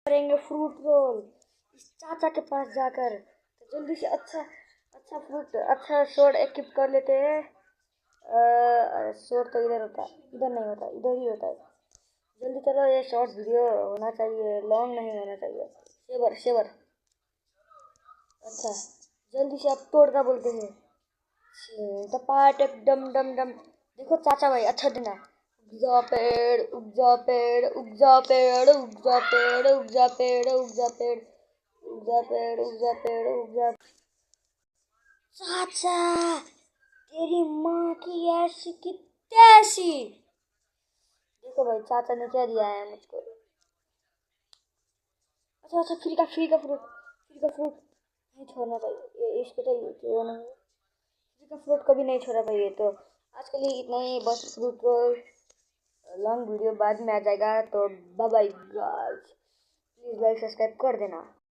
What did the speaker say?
करेंगे fruit role इस चाचा के पास जाकर। तो जल्दी से अच्छा अच्छा फ्रूट अच्छा शॉट इक्विप कर लेते हैं। शॉट तो इधर होता है, इधर नहीं होता, इधर ही होता है। जल्दी चलो, ये शॉर्ट वीडियो होना चाहिए, लॉन्ग नहीं होना चाहिए। शेवर शेवर, अच्छा जल्दी से आप तोड़ का बोलते हैं। टपाट डम डम डम। देखो चाचा भाई अच्छा देना। उग जा पेड़ उग जा पेड़ उग जा पेड़ उग जा पेड़ उग जा पेड़ उग जा पेड़ उग जा पेड़ उग जा पेड़ उग जा। चाचा तेरी माँ की ऐसी की तैसी। देखो भाई चाचा ने क्या दिया है मुझको। अच्छा अच्छा, फ्री का फ्रूट नहीं छोड़ना चाहिए, ये इसको तो ये नहीं, फ्री का फ्रूट कभी नहीं छोड़ा भाई। ये तो आज के लिए इतना ही बस, फ्रूट रोल लॉन्ग वीडियो बाद में आ जाएगा। तो bye bye guys, please like subscribe कर देना।